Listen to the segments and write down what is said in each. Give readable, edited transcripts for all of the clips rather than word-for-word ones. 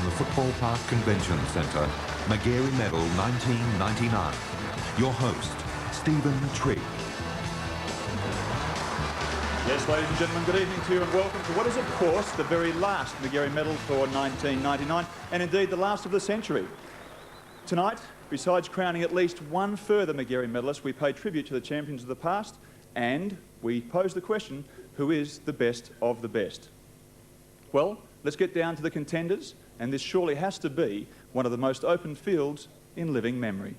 the Football Park Convention Centre, Magarey Medal 1999. Your host, Stephen Trigg. Yes, ladies and gentlemen, good evening to you and welcome to what is, of course, the very last Magarey Medal for 1999, and indeed the last of the century. Tonight, besides crowning at least one further Magarey medalist, we pay tribute to the champions of the past, and we pose the question, who is the best of the best? Well, let's get down to the contenders, and this surely has to be one of the most open fields in living memory.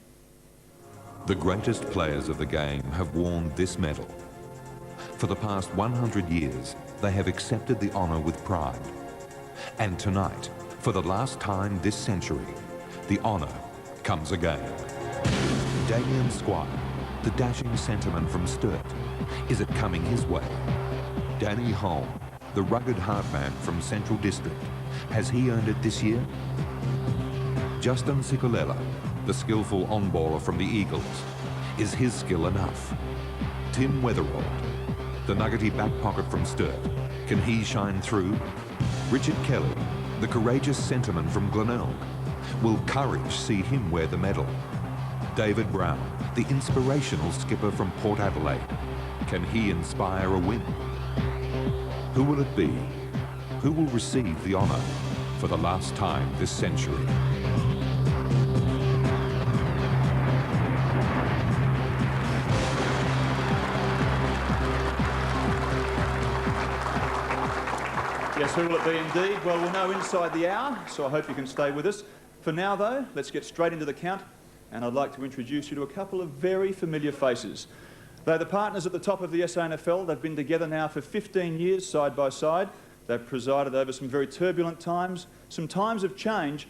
The greatest players of the game have worn this medal. For the past 100 years, they have accepted the honour with pride. And tonight, for the last time this century, the honour comes again. Damien Squire, the dashing centreman from Sturt, is it coming his way? Danny Holm, the rugged heartman from Central District, has he earned it this year? Justin Sicolella, the skillful on-baller from the Eagles, is his skill enough? Tim Weatherald, the nuggety back pocket from Sturt, can he shine through? Richard Kelly, the courageous centreman from Glenelg, will courage see him wear the medal? David Brown, the inspirational skipper from Port Adelaide, can he inspire a win? Who will it be? Who will receive the honour for the last time this century? Yes, who will it be indeed? Well, we'll know inside the hour, so I hope you can stay with us. For now, though, let's get straight into the count, and I'd like to introduce you to a couple of very familiar faces. They're the partners at the top of the SANFL. They've been together now for 15 years, side by side. They've presided over some very turbulent times, some times of change,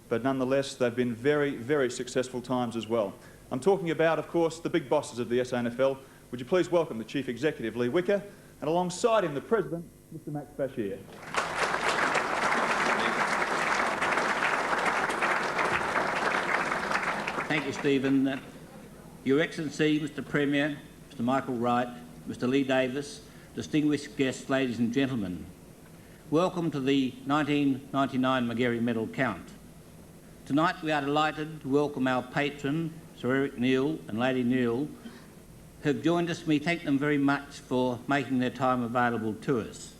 but nonetheless, they've been very, very successful times as well. I'm talking about, of course, the big bosses of the SANFL. Would you please welcome the Chief Executive, Lee Wicker, and alongside him, the President, Mr. Max Bashir. Thank you, Stephen. Your Excellency, Mr. Premier, Mr. Michael Wright, Mr. Lee Davis, distinguished guests, ladies and gentlemen, welcome to the 1999 Magarey Medal count. Tonight we are delighted to welcome our patron, Sir Eric Neal and Lady Neal, who have joined us. We thank them very much for making their time available to us.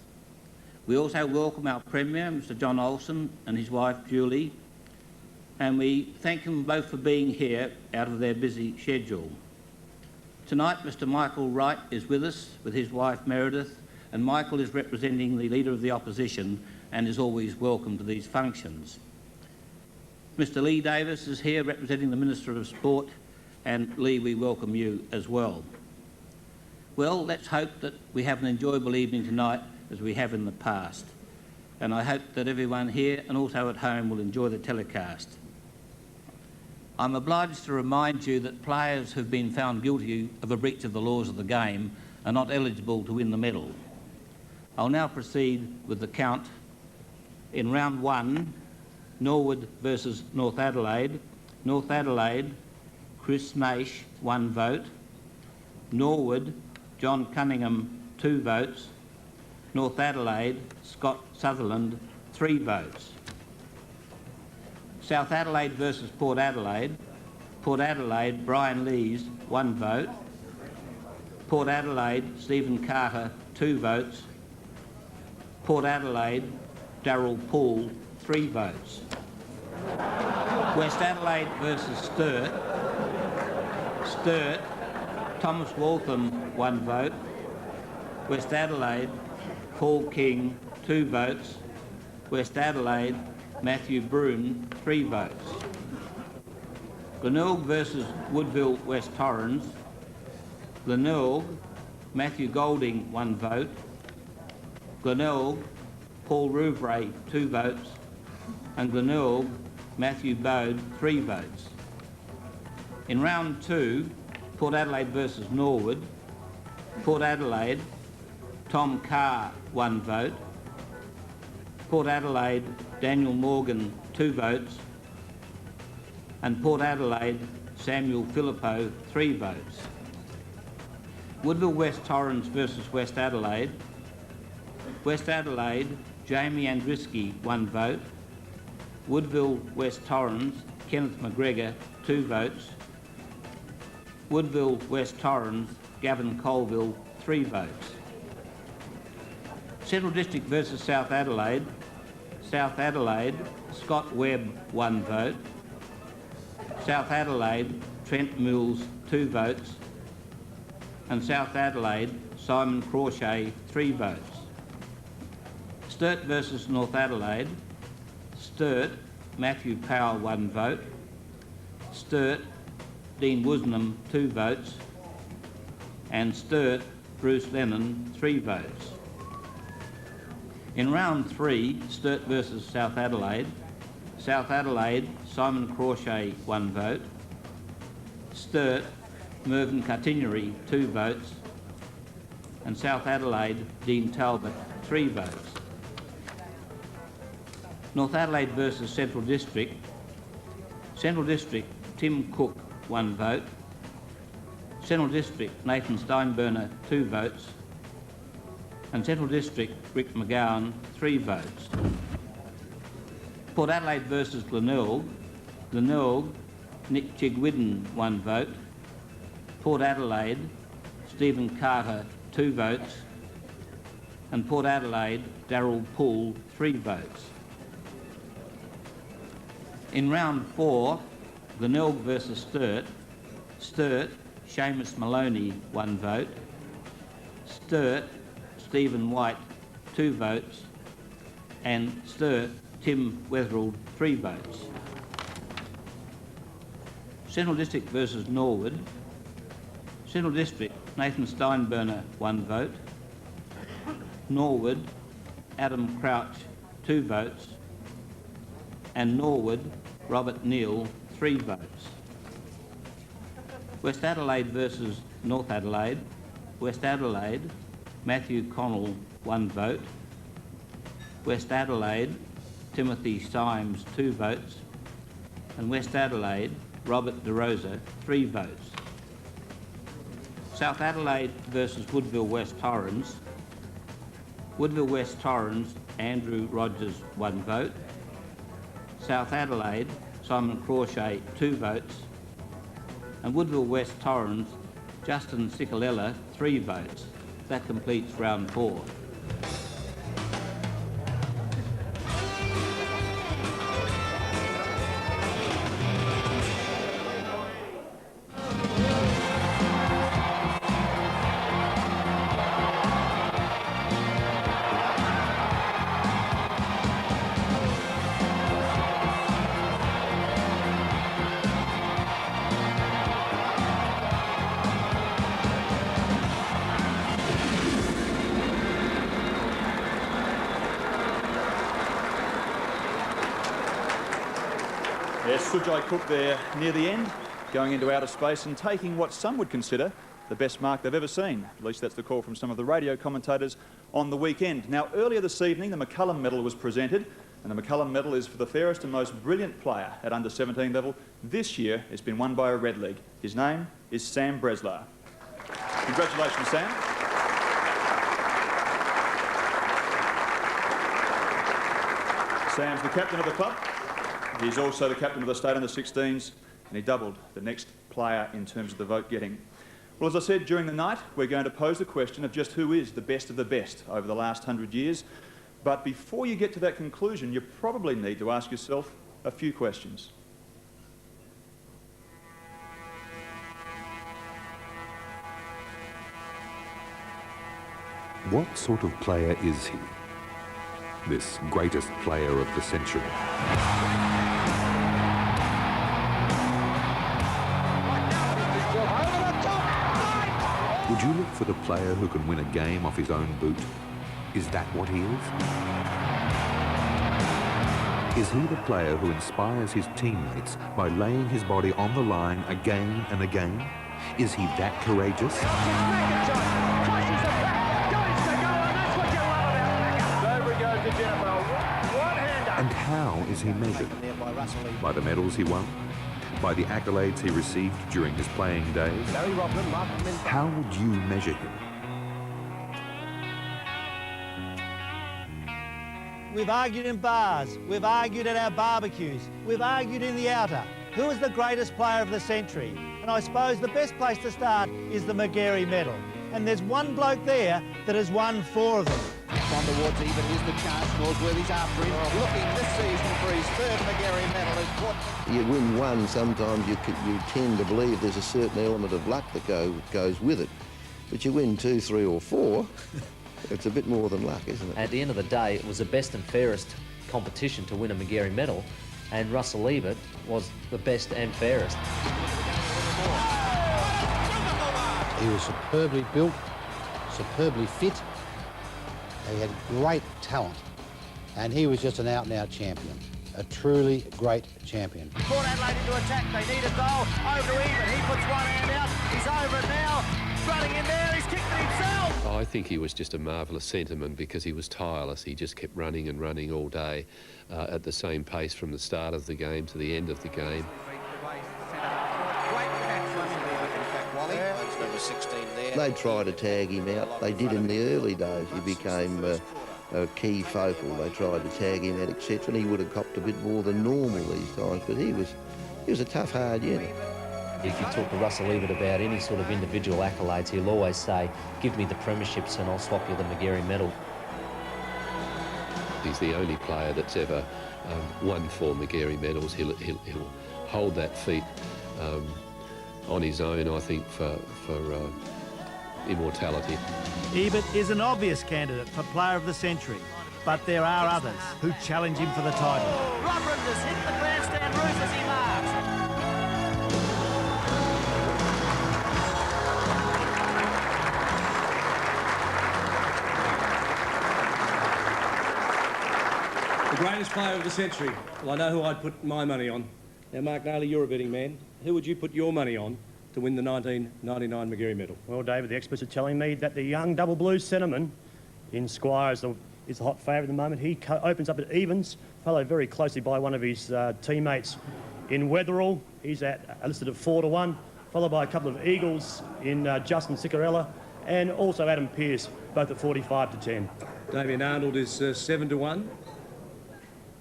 We also welcome our Premier, Mr. John Olsen, and his wife, Julie, and we thank them both for being here out of their busy schedule. Tonight, Mr. Michael Wright is with us with his wife, Meredith, and Michael is representing the Leader of the Opposition and is always welcome to these functions. Mr. Lee Davis is here representing the Minister of Sport, and Lee, we welcome you as well. Well, let's hope that we have an enjoyable evening tonight as we have in the past, and I hope that everyone here and also at home will enjoy the telecast. I'm obliged to remind you that players who've been found guilty of a breach of the laws of the game are not eligible to win the medal. I'll now proceed with the count. In round one, Norwood versus North Adelaide. North Adelaide, Chris Naish, 1 vote. Norwood, John Cunningham, 2 votes. North Adelaide, Scott Sutherland, 3 votes. South Adelaide versus Port Adelaide. Port Adelaide, Brian Lees, 1 vote. Port Adelaide, Stephen Carter, 2 votes. Port Adelaide, Darryl Poole, 3 votes. West Adelaide versus Sturt. Sturt, Thomas Waltham, 1 vote. West Adelaide, Paul King, 2 votes. West Adelaide, Matthew Broome, 3 votes. Glenelg versus Woodville West Torrens. Glenelg, Matthew Golding, 1 vote. Glenelg, Paul Rouvray, 2 votes. And Glenelg, Matthew Bode, 3 votes. In round 2, Port Adelaide versus Norwood. Port Adelaide, Tom Carr, 1 vote. Port Adelaide, Daniel Morgan, 2 votes. And Port Adelaide, Samuel Filippo, 3 votes. Woodville West Torrens versus West Adelaide. West Adelaide, Jamie Andriski, 1 vote. Woodville West Torrens, Kenneth McGregor, 2 votes. Woodville West Torrens, Gavin Colville, 3 votes. Central District versus South Adelaide. South Adelaide, Scott Webb, 1 vote. South Adelaide, Trent Mills, 2 votes. And South Adelaide, Simon Crawshay, 3 votes. Sturt versus North Adelaide. Sturt, Matthew Powell, 1 vote. Sturt, Dean Woosnam, 2 votes. And Sturt, Bruce Lennon, 3 votes. In round 3, Sturt versus South Adelaide. South Adelaide, Simon Crawshay, 1 vote. Sturt, Mervyn Cartignery, 2 votes. And South Adelaide, Dean Talbot, 3 votes. North Adelaide versus Central District. Central District, Tim Cook, 1 vote. Central District, Nathan Steinburner, 2 votes. And Central District, Rick McGowan, 3 votes. Port Adelaide versus Glenelg. Glenelg, Nick Chigwidden, 1 vote. Port Adelaide, Stephen Carter, 2 votes. And Port Adelaide, Darryl Poole, 3 votes. In round 4, Glenelg versus Sturt. Sturt, Seamus Maloney, 1 vote. Sturt, Stephen White, 2 votes. And Sturt, Tim Wetherald, 3 votes. Central District versus Norwood. Central District, Nathan Steinburner, 1 vote. Norwood, Adam Crouch, 2 votes. And Norwood, Robert Neal, 3 votes. West Adelaide versus North Adelaide. West Adelaide, Matthew Connell, 1 vote. West Adelaide, Timothy Symes, 2 votes. And West Adelaide, Robert DeRosa, 3 votes. South Adelaide versus Woodville West Torrens. Woodville West Torrens, Andrew Rogers, 1 vote. South Adelaide, Simon Crawshay, 2 votes. And Woodville West Torrens, Justin Sicolella, 3 votes. That completes round 4. Yes, Sujai Cook there near the end, going into outer space and taking what some would consider the best mark they've ever seen. At least that's the call from some of the radio commentators on the weekend. Now, earlier this evening, the McCullum Medal was presented, and the McCullum Medal is for the fairest and most brilliant player at under-17 level. This year, it's been won by a red leg. His name is Sam Breslau. Congratulations, Sam. Sam's the captain of the club. He's also the captain of the state under-16s, and he doubled the next player in terms of the vote getting. Well, as I said, during the night, we're going to pose the question of just who is the best of the best over the last 100 years. But before you get to that conclusion, you probably need to ask yourself a few questions. What sort of player is he? This greatest player of the century. Would you look for the player who can win a game off his own boot? Is that what he is? Is he the player who inspires his teammates by laying his body on the line again and again? Is he that courageous? And how is he measured? By the medals he won? By the accolades he received during his playing days? How would you measure him? we've argued in bars, we've argued at our barbecues, we've argued in the outer. Who is the greatest player of the century? And I suppose the best place to start is the Magarey medal. And there's one bloke there that has won 4 of them. On towards even, here's the chance. Northworthy's after him. Looking this season for his 3rd Magarey medal. Is what you win one, sometimes you tend to believe there's a certain element of luck that goes with it. But you win 2, 3 or 4, it's a bit more than luck, isn't it? At the end of the day, it was the best and fairest competition to win a Magarey medal, and Russell Leavitt was the best and fairest. He was superbly built, superbly fit. He had great talent, and he was just an out-and-out champion, a truly great champion. Port Adelaide into attack. They need a goal. Over to even. He puts one hand out. He's over it now. Running in there. He's kicked it himself. I think he was just a marvellous centreman because he was tireless. He just kept running and running all day at the same pace from the start of the game to the end of the game. They tried to tag him out. They did in the early days. He became a key focal. They tried to tag him out, etc. And he would have copped a bit more than normal these times. But he was a tough, hard unit. If you talk to Russell Leavitt about any sort of individual accolades, he'll always say, give me the premierships and I'll swap you the Magarey medal. He's the only player that's ever won 4 Magarey medals. He'll hold that feat on his own, I think, for immortality. Ebert is an obvious candidate for Player of the Century, but there are others who challenge him for the title. Rodman has hit the grandstand roof as he marks. The greatest player of the century. Well, I know who I'd put my money on. Now, Mark Naylor, you're a betting man. Who would you put your money on to win the 1999 Magarey medal? Well, David, the experts are telling me that the young double blue centreman in Squire is the hot favourite at the moment. He opens up at evens, followed very closely by one of his teammates in Wetherell. He's listed at 4 to 1, followed by a couple of Eagles in Justin Ciccarella and also Adam Pearce, both at 45 to 10. Damien Arnold is 7 to 1.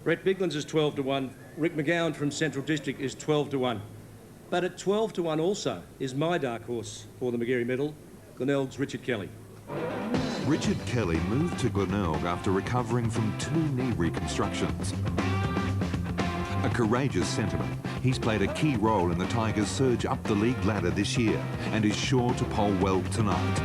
Brett Biglands is 12 to 1. Rick McGowan from Central District is 12 to 1. But at 12 to 1 also is my dark horse for the Magarey medal, Glenelg's Richard Kelly. Richard Kelly moved to Glenelg after recovering from 2 knee reconstructions. A courageous centreman, he's played a key role in the Tigers' surge up the league ladder this year and is sure to poll well tonight.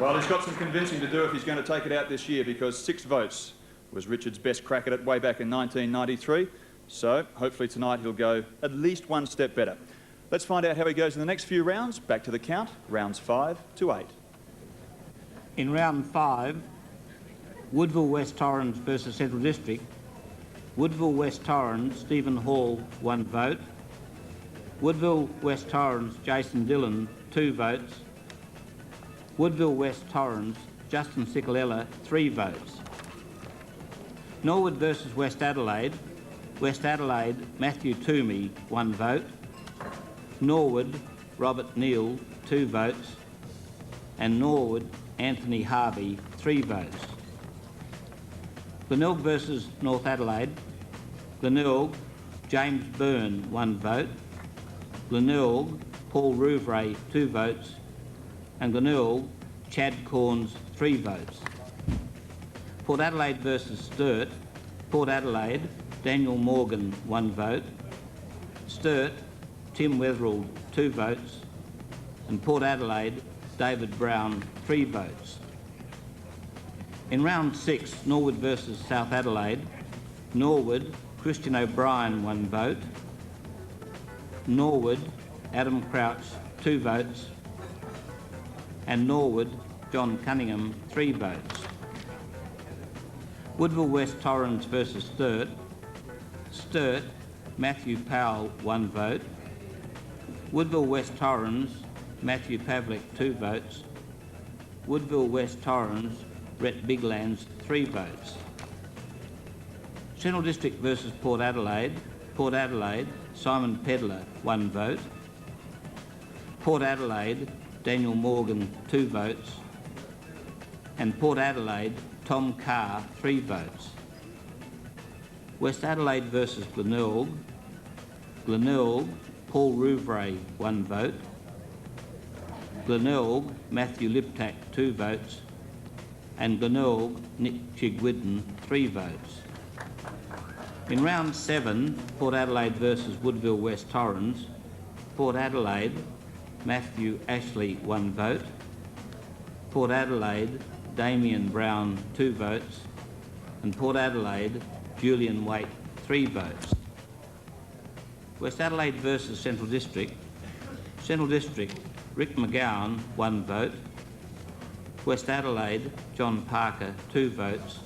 Well, he's got some convincing to do if he's going to take it out this year, because 6 votes was Richard's best crack at it way back in 1993. So hopefully tonight he'll go at least 1 step better. Let's find out how he goes in the next few rounds. Back to the count, rounds 5 to 8. In round 5, Woodville West Torrens versus Central District. Woodville West Torrens, Stephen Hall, 1 vote. Woodville West Torrens, Jason Dillon, 2 votes. Woodville West Torrens, Justin Ciccarella, 3 votes. Norwood versus West Adelaide. West Adelaide, Matthew Toomey, 1 vote. Norwood, Robert Neal, 2 votes. And Norwood, Anthony Harvey, 3 votes. Glenelg versus North Adelaide. Glenelg, James Byrne, 1 vote. Glenelg, Paul Rouvray, 2 votes. And Glenelg, Chad Corns, 3 votes. Port Adelaide versus Sturt. Port Adelaide, Daniel Morgan, 1 vote. Sturt, Tim Wetherell, 2 votes. And Port Adelaide, David Brown, 3 votes. In round 6, Norwood versus South Adelaide. Norwood, Christian O'Brien, 1 vote. Norwood, Adam Crouch, 2 votes. And Norwood, John Cunningham, 3 votes. Woodville West Torrens versus Sturt. Sturt, Matthew Powell, 1 vote. Woodville West Torrens, Matthew Pavlik, 2 votes. Woodville West Torrens, Brett Biglands, 3 votes. Central District versus Port Adelaide. Port Adelaide, Simon Pedler, 1 vote. Port Adelaide, Daniel Morgan, 2 votes. And Port Adelaide, Tom Carr, 3 votes. West Adelaide versus Glenelg. Glenelg, Paul Rouvray, 1 vote. Glenelg, Matthew Liptak, 2 votes. And Glenelg, Nick Chigwidden, 3 votes. In round 7, Port Adelaide versus Woodville West Torrens. Port Adelaide, Matthew Ashley, 1 vote. Port Adelaide, Damien Brown, 2 votes. And Port Adelaide, Julian Waite, 3 votes. West Adelaide versus Central District. Central District, Rick McGowan, 1 vote. West Adelaide, John Parker, 2 votes.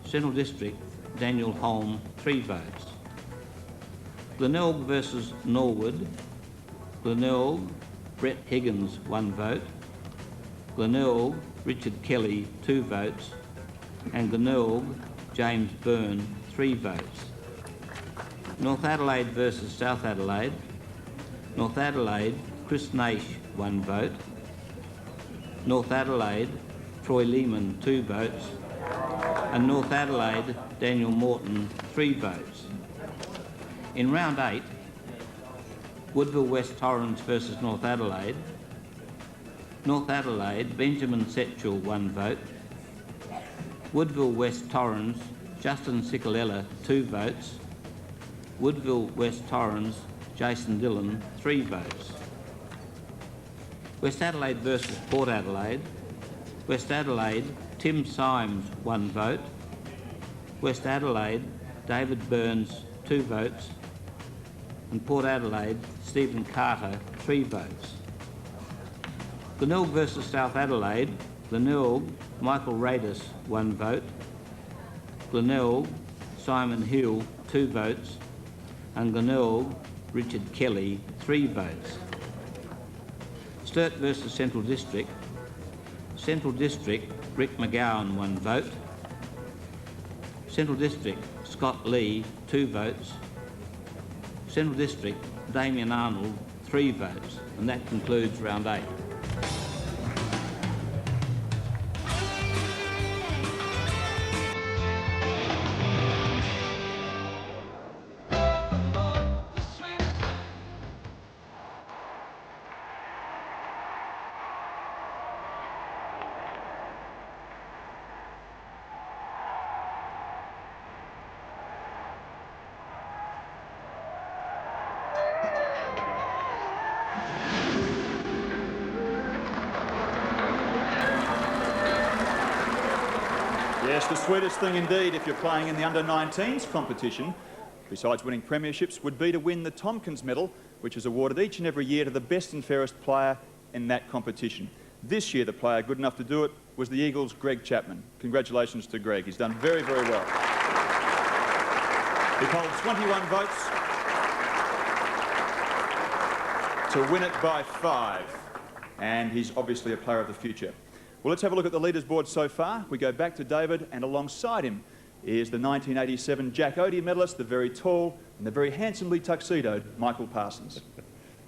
Central District, Daniel Holm, 3 votes. Glenelg versus Norwood. Glenelg, Brett Higgins, 1 vote. Glenelg, Richard Kelly, 2 votes. And Glenelg, James Byrne, 3 votes. North Adelaide versus South Adelaide. North Adelaide, Chris Naish, 1 vote. North Adelaide, Troy Lehman, 2 votes. And North Adelaide, Daniel Morton, 3 votes. In round 8, Woodville West Torrens versus North Adelaide. North Adelaide, Benjamin Setchell, 1 vote. Woodville West Torrens, Justin Cicolella, 2 votes. Woodville West Torrens, Jason Dillon, 3 votes. West Adelaide versus Port Adelaide. West Adelaide, Tim Symes, 1 vote. West Adelaide, David Burns, 2 votes. And Port Adelaide, Stephen Carter, 3 votes. Glenelg versus South Adelaide. Glenelg, Michael Radis, 1 vote. Glenelg, Simon Hill, 2 votes. And Glenelg, Richard Kelly, 3 votes. Sturt versus Central District. Central District, Rick McGowan, 1 vote. Central District, Scott Lee, 2 votes. Central District, Damien Arnold, 3 votes. And that concludes round 8. Yes, the sweetest thing indeed if you're playing in the under-19s competition, besides winning premierships, would be to win the Tompkins Medal, which is awarded each and every year to the best and fairest player in that competition. This year, the player good enough to do it was the Eagles' Greg Chapman. Congratulations to Greg. He's done very, very well. He polled 21 votes to win it by 5. And he's obviously a player of the future. Well, let's have a look at the leaders board so far. We go back to David, and alongside him is the 1987 Jack Oatey medalist, the very tall and the very handsomely tuxedoed Michael Parsons.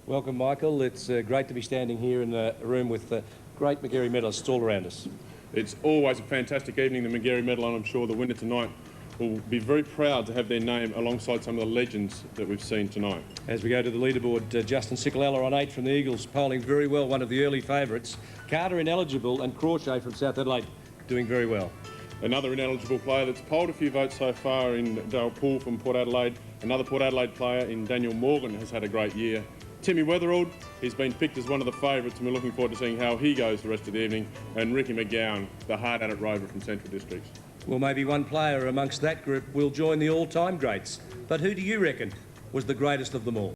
Welcome, Michael. It's great to be standing here in a room with great Magarey medalists all around us. It's always a fantastic evening, the Magarey medal, and I'm sure the winner tonight will be very proud to have their name alongside some of the legends that we've seen tonight. As we go to the leaderboard, Justin Cicolella on 8 from the Eagles, polling very well, one of the early favourites. Carter ineligible, and Crawshay from South Adelaide doing very well. Another ineligible player that's polled a few votes so far in Dale Poole from Port Adelaide. Another Port Adelaide player in Daniel Morgan has had a great year. Timmy Weatherald, he's been picked as one of the favourites, and we're looking forward to seeing how he goes the rest of the evening. And Ricky McGowan, the hard-at-it rover from Central Districts. Well, maybe one player amongst that group will join the all-time greats. But who do you reckon was the greatest of them all?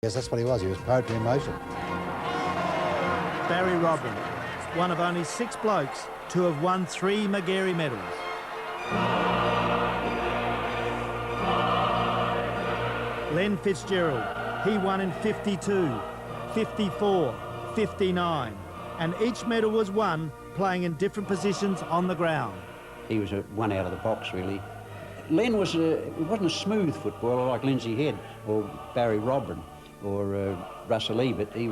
Yes, that's what he was. He was poetry in motion. Barry Robin, one of only 6 blokes to have won 3 Magarey medals. Len Fitzgerald, he won in 52, 54, 59, and each medal was won playing in different positions on the ground. He was one out of the box, really. Len wasn't a smooth footballer like Lindsay Head or Barry Robin or Russell Ebert. He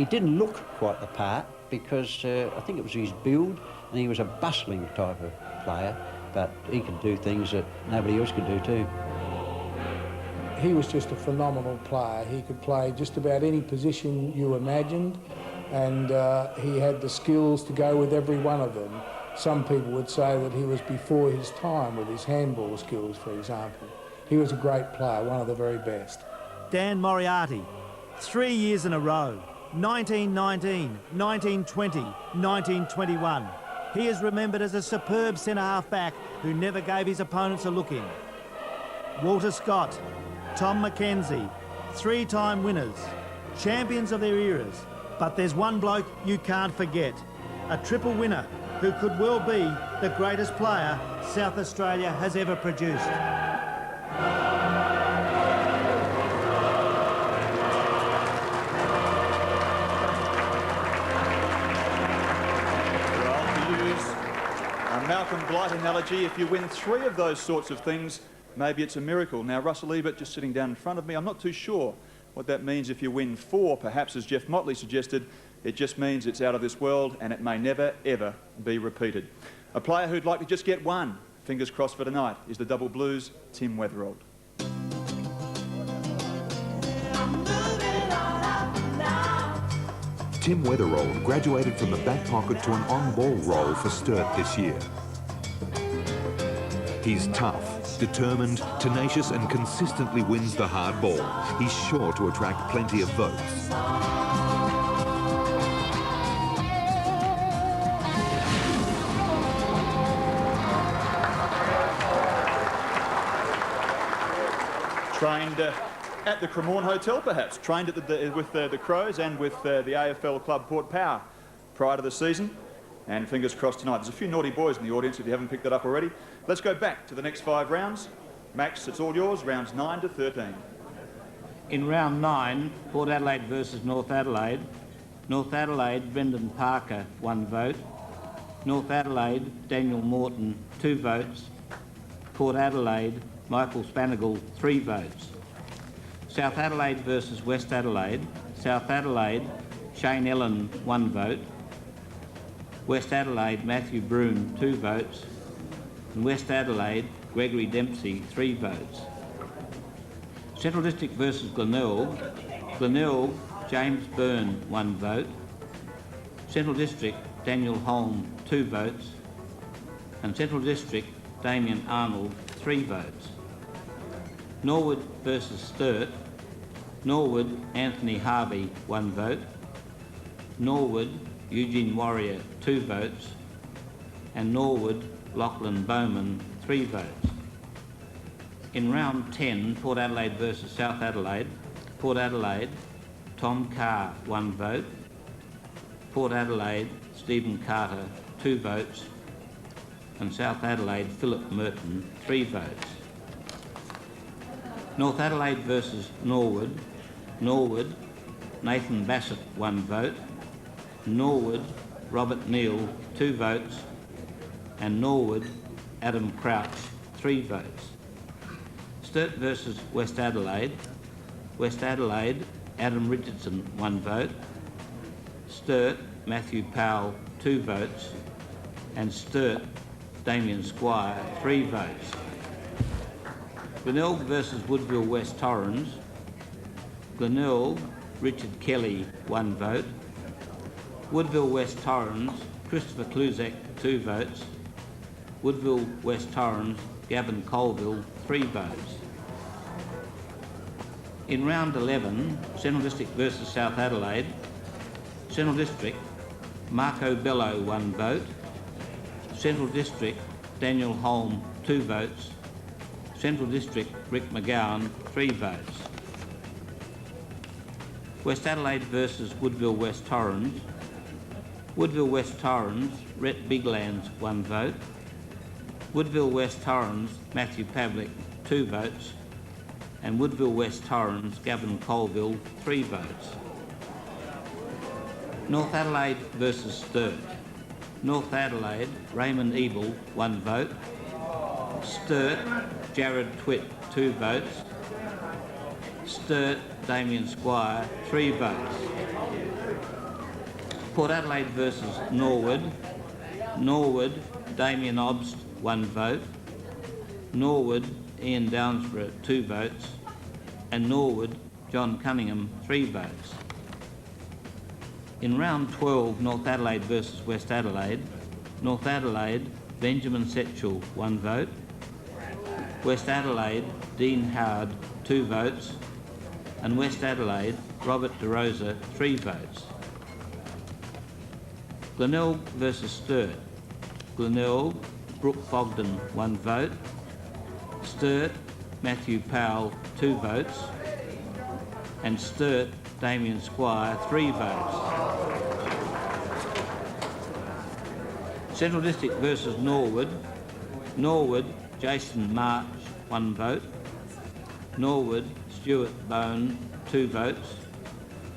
didn't look quite the part because I think it was his build, and he was a bustling type of player, but he could do things that nobody else could do too. He was just a phenomenal player. He could play just about any position you imagined, and he had the skills to go with every one of them. Some people would say that he was before his time with his handball skills, for example. He was a great player, one of the very best. Dan Moriarty, 3 years in a row, 1919, 1920, 1921. He is remembered as a superb centre-half back who never gave his opponents a look in. Walter Scott, Tom Mackenzie, 3-time winners, champions of their eras. But there's one bloke you can't forget, a triple winner who could well be the greatest player South Australia has ever produced. Well, to use a Malcolm Blight analogy, if you win 3 of those sorts of things, maybe it's a miracle. Now, Russell Ebert just sitting down in front of me, I'm not too sure what that means if you win 4, perhaps, as Jeff Motley suggested. It just means it's out of this world and it may never, ever be repeated. A player who'd like to just get 1, fingers crossed for tonight, is the Double Blues, Tim Wetherold. Tim Wetherold graduated from the back pocket to an on-ball role for Sturt this year. He's tough, determined, tenacious and consistently wins the hard ball. He's sure to attract plenty of votes. Trained at the Cremorne Hotel, perhaps. Trained at with the Crows and with the AFL club Port Power prior to the season. And fingers crossed tonight. There's a few naughty boys in the audience if you haven't picked that up already. Let's go back to the next 5 rounds. Max, it's all yours, rounds 9 to 13. In round 9, Port Adelaide versus North Adelaide. North Adelaide, Brendan Parker, 1 vote. North Adelaide, Daniel Morton, 2 votes. Port Adelaide, Michael Spanigal, 3 votes. South Adelaide versus West Adelaide. South Adelaide, Shane Ellen, 1 vote. West Adelaide, Matthew Broome, 2 votes. And West Adelaide, Gregory Dempsey, 3 votes. Central District versus Glenelg. Glenelg, James Byrne, 1 vote. Central District, Daniel Holm, 2 votes. And Central District, Damien Arnold, 3 votes. Norwood versus Sturt. Norwood, Anthony Harvey, 1 vote. Norwood, Eugene Warrior, 2 votes. And Norwood, Lachlan Bowman, 3 votes. In round 10, Port Adelaide versus South Adelaide. Port Adelaide, Tom Carr, 1 vote. Port Adelaide, Stephen Carter, 2 votes. And South Adelaide, Philip Merton, 3 votes. North Adelaide versus Norwood. Norwood, Nathan Bassett, 1 vote. Norwood, Robert Neal, 2 votes. And Norwood, Adam Crouch, 3 votes. Sturt versus West Adelaide. West Adelaide, Adam Richardson, 1 vote. Sturt, Matthew Powell, 2 votes. And Sturt, Damien Squire, 3 votes. Glenelg versus Woodville West Torrens. Glenelg, Richard Kelly, 1 vote. Woodville West Torrens, Christopher Kluzak, 2 votes. Woodville West Torrens, Gavin Colville, 3 votes. In round 11, Central District versus South Adelaide. Central District, Marco Bello, 1 vote. Central District, Daniel Holm, 2 votes. Central District, Rick McGowan, 3 votes. West Adelaide versus Woodville West Torrens. Woodville West Torrens, Rhett Biglands, 1 vote. Woodville West Torrens, Matthew Pavlik, 2 votes. And Woodville West Torrens, Gavin Colville, 3 votes. North Adelaide versus Sturt. North Adelaide, Raymond Ebel, 1 vote. Sturt, Jared Twitt, 2 votes. Sturt, Damien Squire, 3 votes. Port Adelaide versus Norwood. Norwood, Damien Obst, 1 vote. Norwood, Ian Downsborough, 2 votes. And Norwood, John Cunningham, 3 votes. In round 12, North Adelaide versus West Adelaide. North Adelaide, Benjamin Setchell, 1 vote. West Adelaide, Dean Howard, 2 votes. And West Adelaide, Robert DeRosa, 3 votes. Glenelg versus Sturt. Glenelg, Brooke Fogden, 1 vote. Sturt, Matthew Powell, 2 votes. And Sturt, Damien Squire, 3 votes. Central District versus Norwood. Norwood, Jason March, 1 vote. Norwood, Stuart Bone, 2 votes.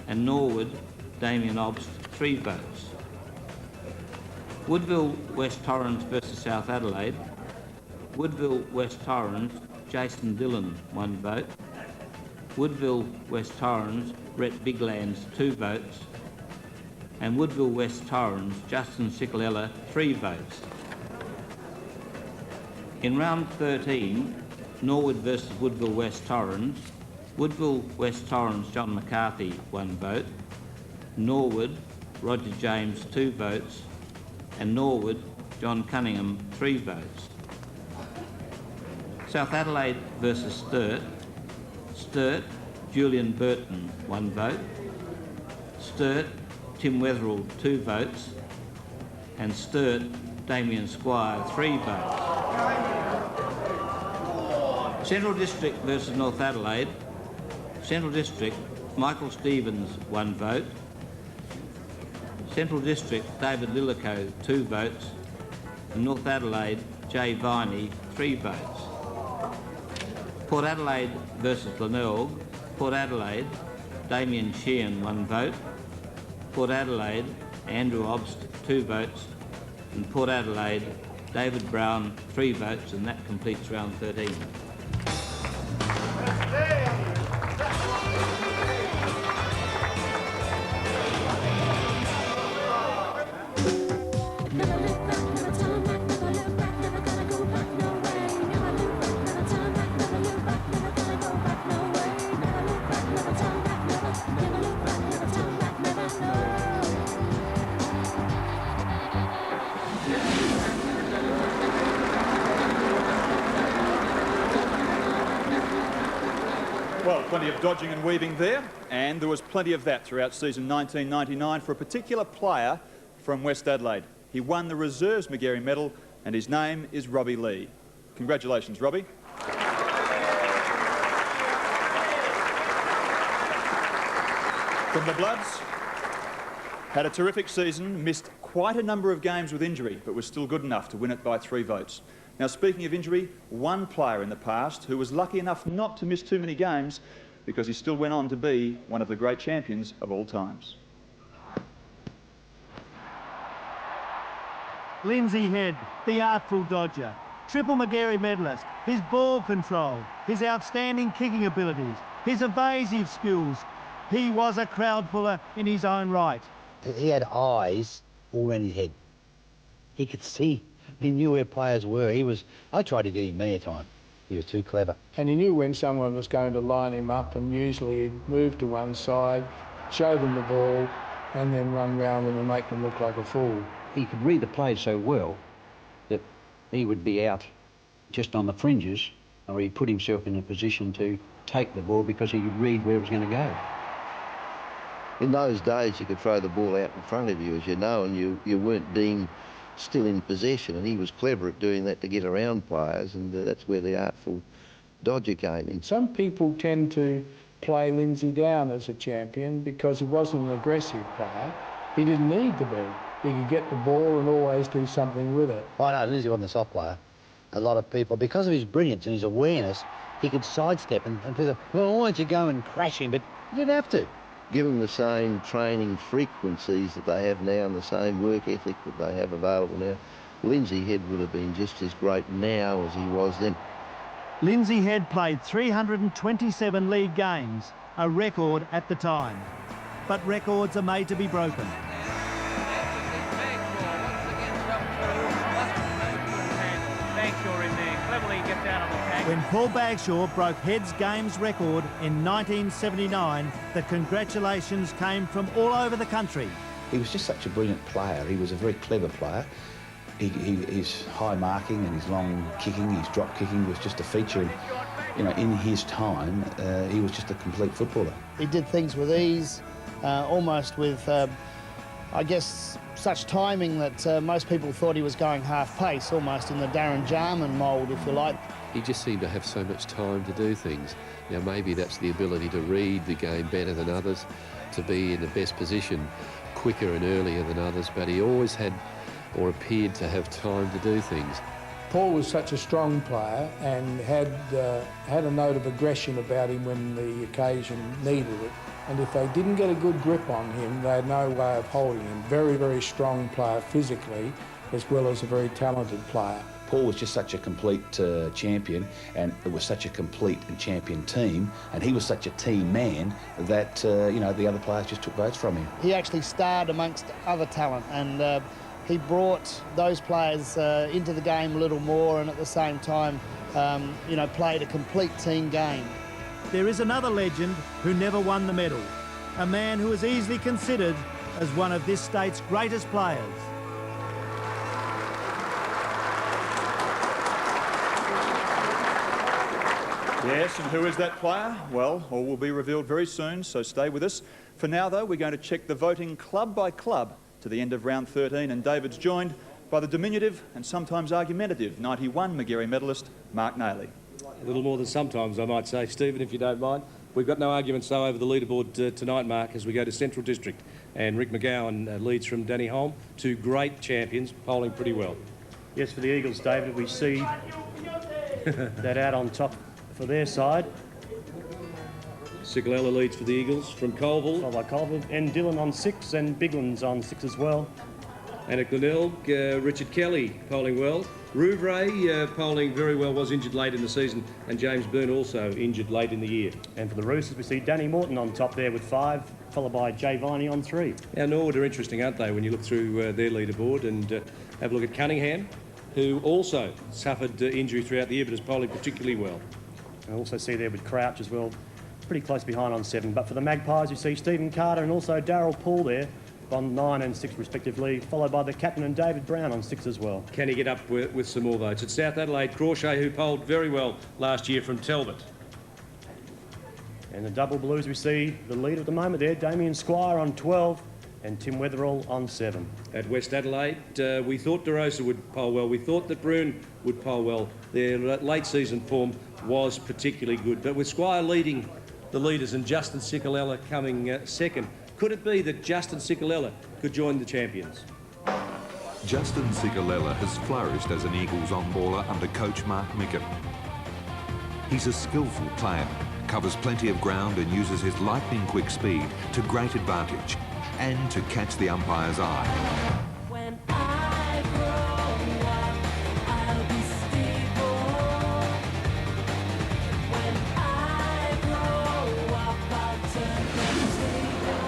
And Norwood, Damien Obst, 3 votes. Woodville West Torrens versus South Adelaide. Woodville West Torrens, Jason Dillon, 1 vote. Woodville West Torrens, Rhett Biglands, 2 votes. And Woodville West Torrens, Justin Cicalella, 3 votes. In round 13, Norwood versus Woodville West Torrens. Woodville West Torrens, John McCarthy, 1 vote. Norwood, Roger James, 2 votes. And Norwood, John Cunningham, 3 votes. South Adelaide versus Sturt. Sturt, Julian Burton, 1 vote. Sturt, Tim Wetherell, 2 votes. And Sturt, Damien Squire, 3 votes. Central District versus North Adelaide. Central District, Michael Stevens, 1 vote. Central District, David Lillico, 2 votes. And North Adelaide, Jay Viney, 3 votes. Port Adelaide versus Glenelg. Port Adelaide, Damien Sheehan, 1 vote. Port Adelaide, Andrew Obst, 2 votes. And Port Adelaide, David Brown, 3 votes, and that completes round 13. Well, plenty of dodging and weaving there, and there was plenty of that throughout season 1999 for a particular player from West Adelaide. He won the Reserves Magarey Medal, and his name is Robbie Lee. Congratulations, Robbie. From the Bloods, had a terrific season, missed quite a number of games with injury, but was still good enough to win it by 3 votes. Now, speaking of injury, one player in the past who was lucky enough not to miss too many games because he still went on to be one of the great champions of all times. Lindsay Head, the artful dodger, triple Magarey medalist, his ball control, his outstanding kicking abilities, his evasive skills. He was a crowd puller in his own right. He had eyes all around his head. He could see. He knew where players were. I tried to get him many a time. He was too clever. And he knew when someone was going to line him up, and usually he'd move to one side, show them the ball, and then run round them and make them look like a fool. He could read the play so well that he would be out just on the fringes, or he'd put himself in a position to take the ball because he could read where it was going to go. In those days, you could throw the ball out in front of you, as you know, and you weren't deemed still in possession, and he was clever at doing that to get around players, and that's where the artful dodger came in. Some people tend to play Lindsay down as a champion because he wasn't an aggressive player. He didn't need to be. He could get the ball and always do something with it. Oh no, Lindsay wasn't a soft player. A lot of people, because of his brilliance and his awareness, he could sidestep and people, well, why don't you go and crash him? But you didn't have to. Give them the same training frequencies that they have now and the same work ethic that they have available now. Lindsay Head would have been just as great now as he was then. Lindsay Head played 327 league games, a record at the time. But records are made to be broken. When Paul Bagshaw broke Head's games record in 1979, the congratulations came from all over the country. He was just such a brilliant player. He was a very clever player. His high marking and his long kicking, his drop kicking was just a feature. You know, in his time, he was just a complete footballer. He did things with ease, almost with, I guess, such timing that most people thought he was going half pace, almost in the Darren Jarman mould, if you like. He just seemed to have so much time to do things. Now, maybe that's the ability to read the game better than others, to be in the best position quicker and earlier than others, but he always had or appeared to have time to do things. Paul was such a strong player and had a note of aggression about him when the occasion needed it. And if they didn't get a good grip on him, they had no way of holding him. Very, very strong player physically, as well as a very talented player. Paul was just such a complete champion, and it was such a complete and champion team, and he was such a team man that, you know, the other players just took votes from him. He actually starred amongst other talent, and he brought those players into the game a little more, and at the same time, you know, played a complete team game. There is another legend who never won the medal, a man who is easily considered as one of this state's greatest players. Yes, and who is that player? Well, all will be revealed very soon, so stay with us. For now, though, we're going to check the voting club by club to the end of round 13, and David's joined by the diminutive and sometimes argumentative 91 Magarey medalist, Mark Nayley. A little more than sometimes, I might say, Stephen, if you don't mind. We've got no arguments, though, over the leaderboard tonight, Mark, as we go to Central District. And Rick McGowan leads from Danny Holm. Two great champions, polling pretty well. Yes, for the Eagles, David, we see that out on top for their side. Sigalella leads for the Eagles from Colville. Followed by Colville, and Dillon on 6, and Bigland's on 6 as well. And at Glenelg, Richard Kelly polling well. Rouvray polling very well, was injured late in the season, and James Byrne also injured late in the year. And for the Roosters, we see Danny Morton on top there with 5, followed by Jay Viney on 3. Now, Norwood are interesting, aren't they, when you look through their leaderboard, and have a look at Cunningham, who also suffered injury throughout the year, but is polling particularly well. I also see there with Crouch as well, pretty close behind on 7. But for the Magpies, you see Stephen Carter and also Darryl Poole there on 9 and 6 respectively, followed by the captain and David Brown on 6 as well. Can he get up with some more votes? At South Adelaide, Crawshay, who polled very well last year from Talbot. And the double blues, we see the leader at the moment there, Damien Squire on 12 and Tim Weatherall on 7. At West Adelaide, we thought DeRosa would poll well. We thought that Broome would poll well. Their late season form was particularly good. But with Squire leading the leaders and Justin Sigalella coming second, could it be that Justin Sigalella could join the champions? Justin Sigalella has flourished as an Eagles on-baller under coach Mark Micken. He's a skillful player, covers plenty of ground and uses his lightning-quick speed to great advantage and to catch the umpire's eye. When I grow up, I'll be stable. When I grow up, I'll turn the table.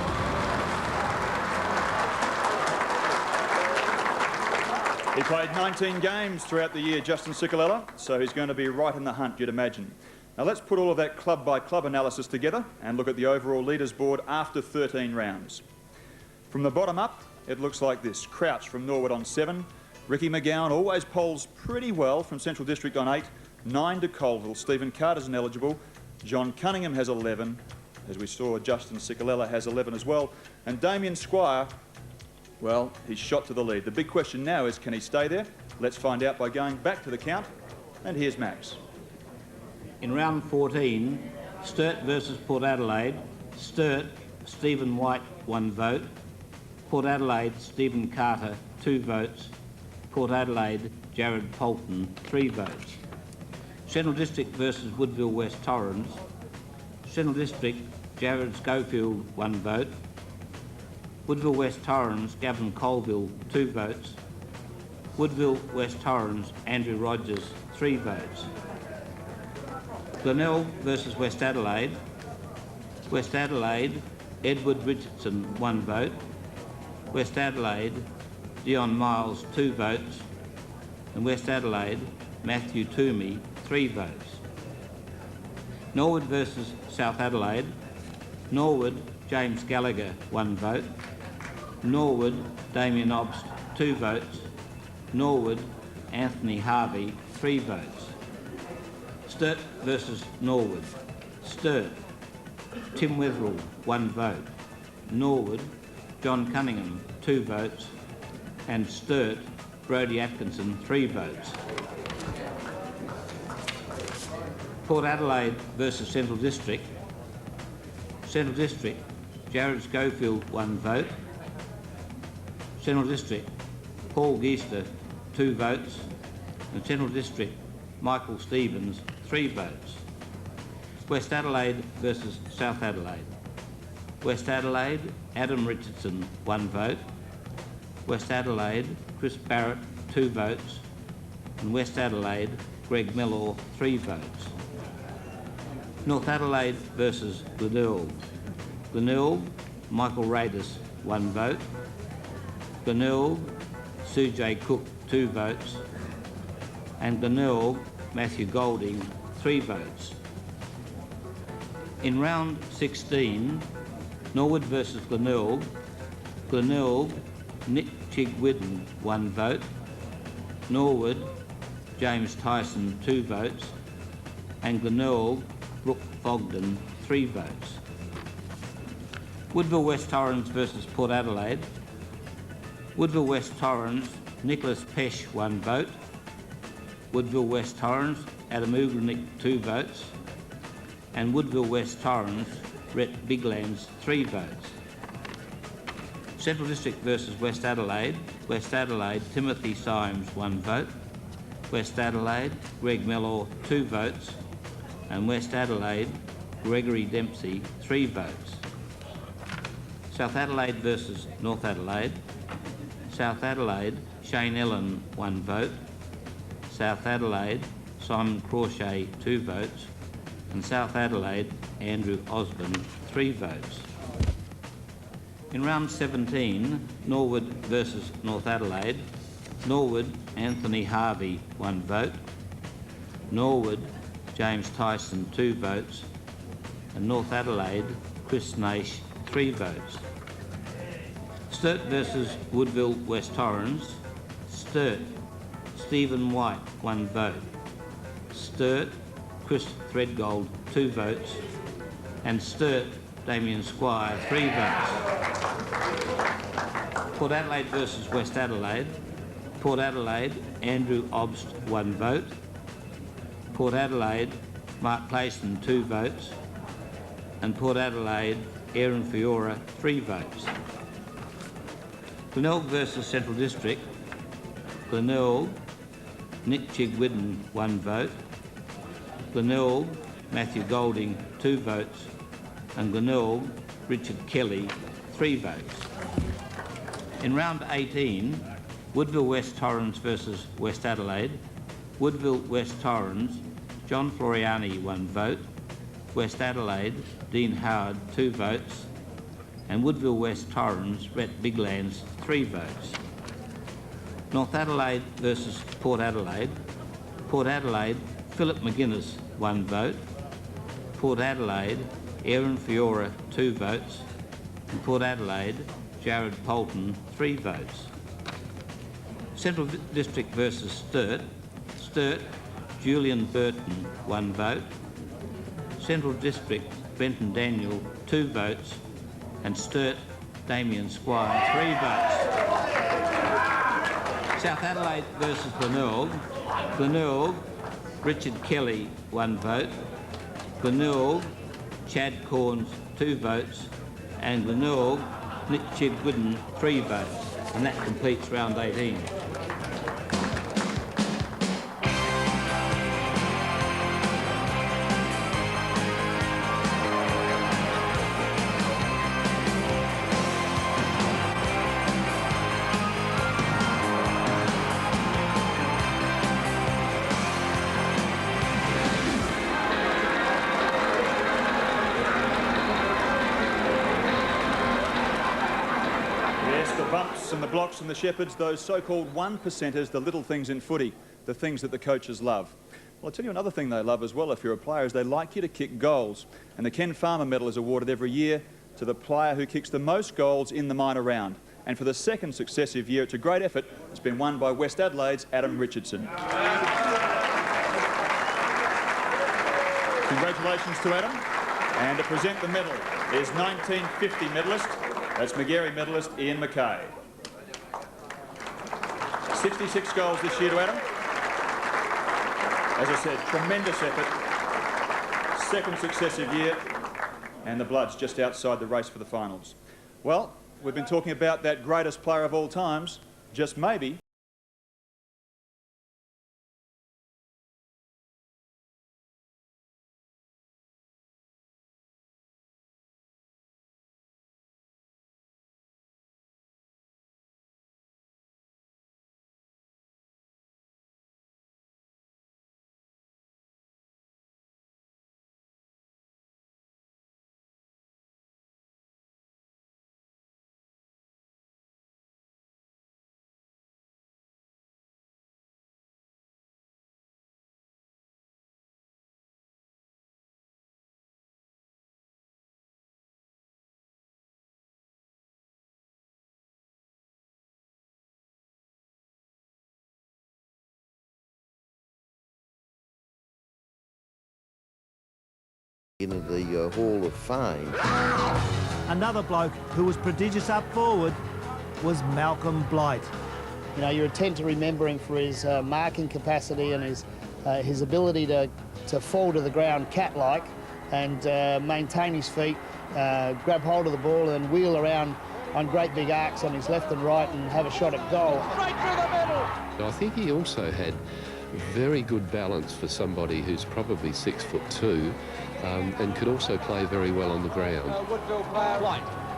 He played 19 games throughout the year, Justin Sigalella, so he's going to be right in the hunt, you'd imagine. Now let's put all of that club-by-club analysis together and look at the overall leaders board after 13 rounds. From the bottom up, it looks like this. Crouch from Norwood on 7. Ricky McGowan always polls pretty well from Central District on 8. 9 to Colville. Stephen Carter's ineligible. John Cunningham has 11. As we saw, Justin Sigalella has 11 as well. And Damien Squire, well, he's shot to the lead. The big question now is, can he stay there? Let's find out by going back to the count. And here's Max. In round 14, Sturt versus Port Adelaide. Sturt, Stephen White, 1 vote. Port Adelaide, Stephen Carter, 2 votes. Port Adelaide, Jared Polton, 3 votes. Central District versus Woodville West Torrens. Central District, Jared Schofield, 1 vote. Woodville West Torrens, Gavin Colville, 2 votes. Woodville West Torrens, Andrew Rogers, 3 votes. Glenelg versus West Adelaide. West Adelaide, Edward Richardson, 1 vote. West Adelaide, Dion Miles, 2 votes. And West Adelaide, Matthew Toomey, 3 votes. Norwood versus South Adelaide. Norwood, James Gallagher, 1 vote. Norwood, Damien Obst, 2 votes. Norwood, Anthony Harvey, 3 votes. Sturt versus Norwood. Sturt, Tim Wetherill, 1 vote. Norwood, John Cunningham, 2 votes. And Sturt, Brodie Atkinson, 3 votes. Port Adelaide versus Central District. Central District, Jared Schofield, 1 vote. Central District, Paul Geester, 2 votes. And Central District, Michael Stevens, 3 votes. West Adelaide versus South Adelaide. West Adelaide, Adam Richardson, 1 vote. West Adelaide, Chris Barrett, 2 votes. And West Adelaide, Greg Mellor, 3 votes. North Adelaide versus Glenelg. Glenelg, Michael Radis, 1 vote. Glenelg, Sue J. Cook, 2 votes. And Glenelg, Matthew Golding, 3 votes. In round 16, Norwood versus Glenelg. Glenelg, Nick Chigwidden, 1 vote. Norwood, James Tyson, 2 votes. And Glenelg, Brooke Fogden, 3 votes. Woodville West Torrens versus Port Adelaide. Woodville West Torrens, Nicholas Pesh, 1 vote. Woodville West Torrens, Adam Ugrenick, 2 votes. And Woodville West Torrens, Rhett Biglands, 3 votes. Central District versus West Adelaide. West Adelaide, Timothy Symes, 1 vote. West Adelaide, Greg Mellor, 2 votes. And West Adelaide, Gregory Dempsey, 3 votes. South Adelaide versus North Adelaide. South Adelaide, Shane Ellen, 1 vote. South Adelaide, Simon Crawshay, 2 votes. And South Adelaide, Andrew Osborne, 3 votes. In round 17, Norwood versus North Adelaide. Norwood, Anthony Harvey, 1 vote. Norwood, James Tyson, 2 votes. And North Adelaide, Chris Naish, 3 votes. Sturt versus Woodville West Torrens. Sturt, Stephen White, 1 vote. Sturt, Chris Threadgold, 2 votes. And Sturt, Damien Squire, 3 votes. Port Adelaide versus West Adelaide. Port Adelaide, Andrew Obst, 1 vote. Port Adelaide, Mark Clayson, 2 votes. And Port Adelaide, Aaron Fiora, 3 votes. Glenelg versus Central District. Glenelg, Nick Chigwidden, 1 vote. Glenelg, Matthew Golding, 2 votes. And Glenelg, Richard Kelly, 3 votes. In round 18, Woodville West Torrens versus West Adelaide. Woodville West Torrens, John Floriani, 1 vote. West Adelaide, Dean Howard, 2 votes. And Woodville West Torrens, Rhett Biglands, 3 votes. North Adelaide versus Port Adelaide. Port Adelaide, Philip McGuinness, 1 vote. Port Adelaide, Aaron Fiora, 2 votes. And Port Adelaide, Jared Polton, 3 votes. Central District versus Sturt. Sturt, Julian Burton, 1 vote. Central District, Benton Daniel, 2 votes. And Sturt, Damien Squire, 3 votes. South Adelaide versus Glenelg. Glenelg, Richard Kelly, 1 vote. Glenelg, Chad Corns 2 votes, and Lenore Nitchib-Gooden 3 votes, and that completes round 18. And the blocks and the shepherds, those so-called 1%ers, the little things in footy, the things that the coaches love. Well, I'll tell you another thing they love as well if you're a player is they like you to kick goals. And the Ken Farmer Medal is awarded every year to the player who kicks the most goals in the minor round. And for the second successive year, it's a great effort. It's been won by West Adelaide's Adam Richardson. Congratulations to Adam. And to present the medal is 1950 medalist, that's Magarey medalist Ian Mackay. 66 goals this year to Adam. As I said, tremendous effort. Second successive year, and the Bloods just outside the race for the finals. Well, we've been talking about that greatest player of all times, just maybe. Into the Hall of Fame. Another bloke who was prodigious up forward was Malcolm Blight. You know, you tend to remember him for his marking capacity and his ability to fall to the ground cat-like and maintain his feet, grab hold of the ball and wheel around on great big arcs on his left and right and have a shot at goal. Right through the middle. I think he also had very good balance for somebody who's probably 6'2", and could also play very well on the ground.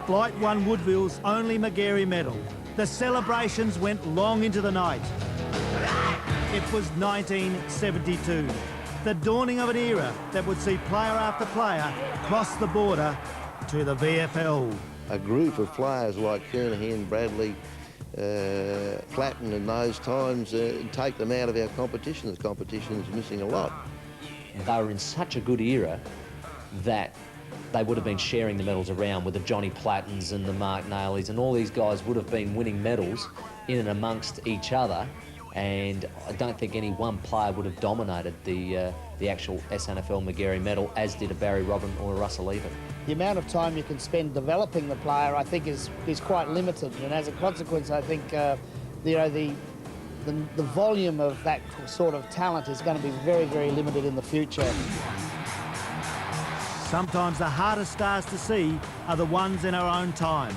Blight won Woodville's only Magarey medal. The celebrations went long into the night. It was 1972, the dawning of an era that would see player after player cross the border to the VFL. A group of players like Kernahan, Bradley, Platten in those times take them out of our competition. The competition is missing a lot. They were in such a good era that they would have been sharing the medals around with the Johnny Plattons and the Mark Nailies, and all these guys would have been winning medals in and amongst each other, and I don't think any one player would have dominated the actual SANFL Magarey medal as did a Barry Robin or a Russell Ebert. The amount of time you can spend developing the player, I think, is quite limited, and as a consequence, I think you know, the volume of that sort of talent is going to be very, very limited in the future. Sometimes the hardest stars to see are the ones in our own time.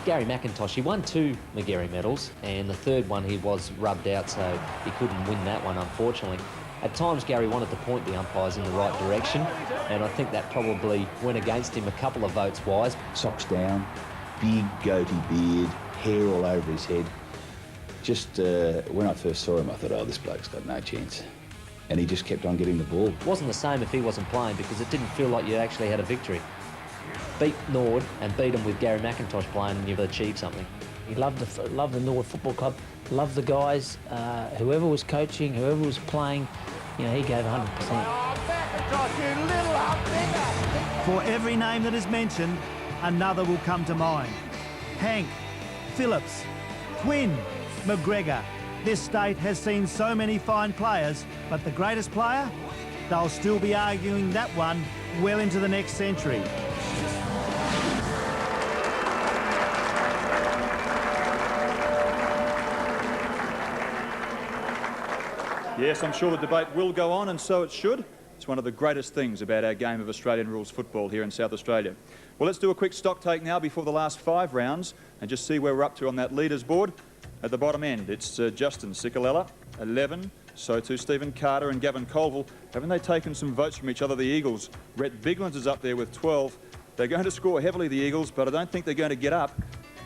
Gary McIntosh, he won 2 Magarey medals, and the third one he was rubbed out, so he couldn't win that one, unfortunately. At times, Gary wanted to point the umpires in the right direction, and I think that probably went against him a couple of votes wise. Socks down, big goatee beard, hair all over his head. Just when I first saw him, I thought, oh, this bloke's got no chance. And he just kept on getting the ball. It wasn't the same if he wasn't playing, because it didn't feel like you actually had a victory. Beat Nord and beat him with Gary McIntosh playing, and you've achieved something. He loved the Nord Football Club, loved the guys, whoever was coaching, whoever was playing, you know, he gave 100%. For every name that is mentioned, another will come to mind. Hank, Phillips, Quinn, McGregor. This state has seen so many fine players, but the greatest player? They'll still be arguing that one well into the next century. Yes, I'm sure the debate will go on, and so it should. It's one of the greatest things about our game of Australian rules football here in South Australia. Well, let's do a quick stock take now before the last 5 rounds and just see where we're up to on that leaders board. At the bottom end, it's Justin Cicolella, 11. So too Stephen Carter and Gavin Colville. Haven't they taken some votes from each other, the Eagles? Rhett Biglands is up there with 12. They're going to score heavily, the Eagles, but I don't think they're going to get up.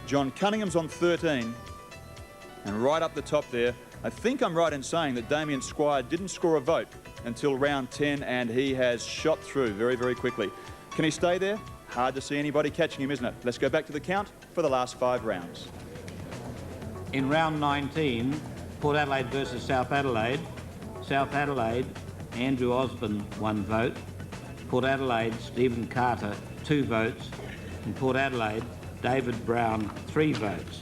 John Cunningham's on 13. And right up the top there, I think I'm right in saying that Damien Squire didn't score a vote until round 10, and he has shot through very, very quickly. Can he stay there? Hard to see anybody catching him, isn't it? Let's go back to the count for the last 5 rounds. In round 19, Port Adelaide versus South Adelaide. South Adelaide, Andrew Osborne, 1 vote. Port Adelaide, Stephen Carter, 2 votes. And Port Adelaide, David Brown, 3 votes.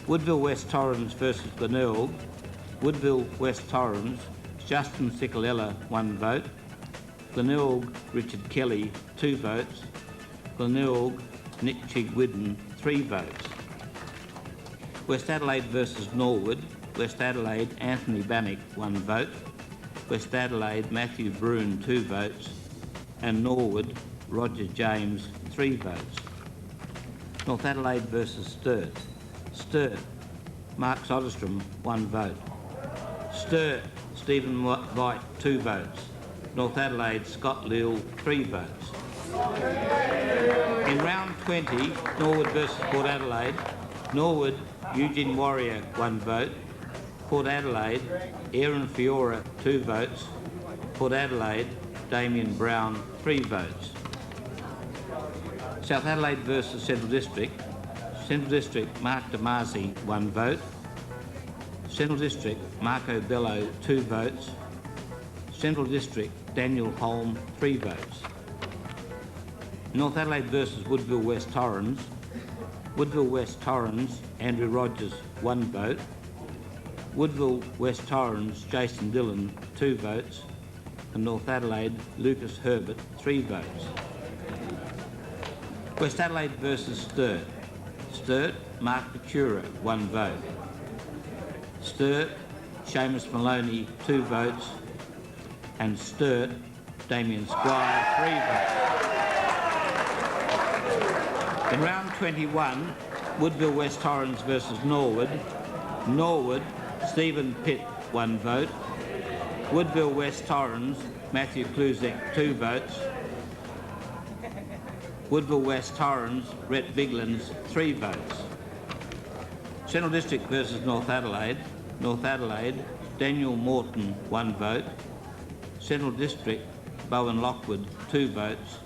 Woodville West Torrens versus Glenelg. Woodville West Torrens, Justin Cicolella, 1 vote. Glenelg, Richard Kelly, 2 votes. Glenelg, Nick Chigwidden, 3 votes. West Adelaide versus Norwood. West Adelaide, Anthony Bannock, 1 vote. West Adelaide, Matthew Broome, 2 votes. And Norwood, Roger James, 3 votes. North Adelaide versus Sturt. Sturt, Mark Soderstrom, 1 vote. Sturt, Stephen White, 2 votes. North Adelaide, Scott Leal, 3 votes. In round 20, Norwood versus Port Adelaide. Norwood, Eugene Warrior, 1 vote. Port Adelaide, Aaron Fiora, 2 votes. Port Adelaide, Damien Brown, 3 votes. South Adelaide versus Central District. Central District, Mark Damasi, 1 vote. Central District, Marco Bello, 2 votes. Central District, Daniel Holm, 3 votes. North Adelaide versus Woodville West Torrens. Woodville West Torrens, Andrew Rogers, 1 vote. Woodville West Torrens, Jason Dillon, 2 votes. And North Adelaide, Lucas Herbert, 3 votes. West Adelaide versus Sturt. Sturt, Mark Pachura, 1 vote. Sturt, Seamus Maloney, 2 votes. And Sturt, Damien Squire, 3 votes. In round 21, Woodville West Torrens versus Norwood. Norwood, Stephen Pitt, 1 vote. Woodville West Torrens, Matthew Kluzek, 2 votes. Woodville West Torrens, Rhett Biglands, 3 votes. Central District versus North Adelaide. North Adelaide, Daniel Morton, 1 vote. Central District, Bowen Lockwood, 2 votes.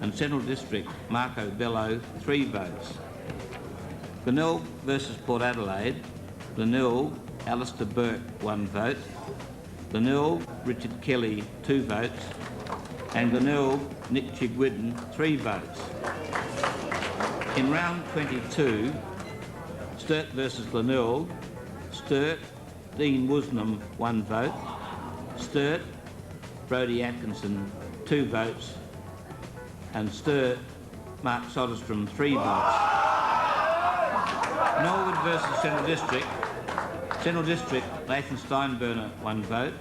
And Central District, Marco Bello, 3 votes. Glenelg versus Port Adelaide. Glenelg, Alistair Burke, 1 vote. Glenelg, Richard Kelly, 2 votes. And Glenelg, Nick Chigwidden, 3 votes. In round 22, Sturt versus Glenelg. Sturt, Dean Woosnam, 1 vote. Sturt, Brodie Atkinson, 2 votes. And Sturt, Mark Soderstrom, 3 votes. Norwood versus Central District. Central District, Nathan Steinberner, 1 vote.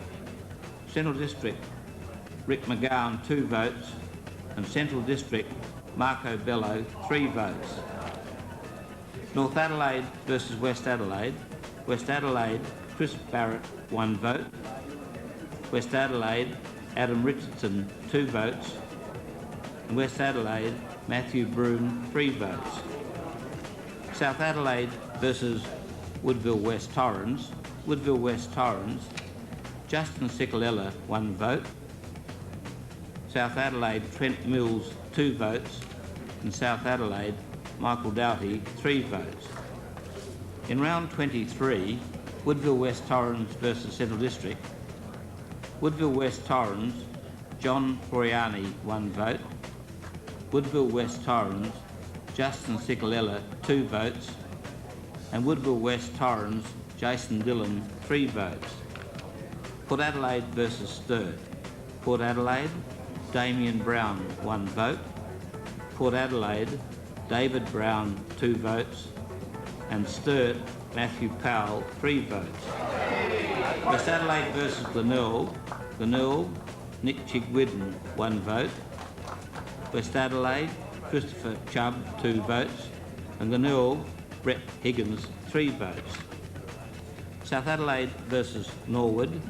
Central District, Rick McGowan, 2 votes. And Central District, Marco Bello, 3 votes. North Adelaide versus West Adelaide. West Adelaide, Chris Barrett, 1 vote. West Adelaide, Adam Richardson, 2 votes. And West Adelaide, Matthew Broome, 3 votes. South Adelaide versus Woodville West Torrens. Woodville West Torrens, Justin Cicolella, 1 vote. South Adelaide, Trent Mills, 2 votes. And South Adelaide, Michael Doughty, 3 votes. In round 23, Woodville West Torrens versus Central District. Woodville West Torrens, John Floriani, 1 vote. Woodville West Torrens, Justin Cicolella, 2 votes. And Woodville West Torrens, Jason Dillon, 3 votes. Port Adelaide versus Sturt. Port Adelaide, Damien Brown, 1 vote. Port Adelaide, David Brown, 2 votes. And Sturt, Matthew Powell, 3 votes. West Adelaide versus Glenelg. Glenelg, Nick Chigwidden, 1 vote. West Adelaide, Christopher Chubb, 2 votes. And Glenelg, Brett Higgins, 3 votes. South Adelaide versus Norwood.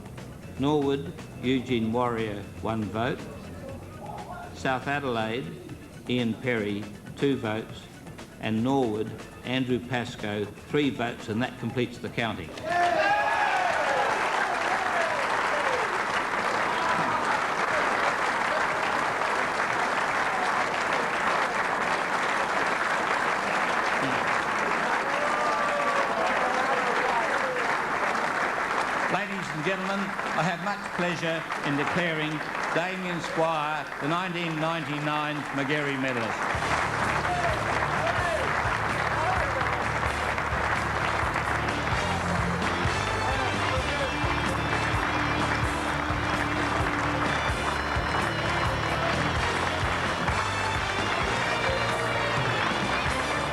Norwood, Eugene Warrior, 1 vote. South Adelaide, Ian Perry, 2 votes. And Norwood, Andrew Pascoe, 3 votes, and that completes the counting. Ladies and gentlemen, I have much pleasure in declaring Damien Squire the 1999 Magarey medalist.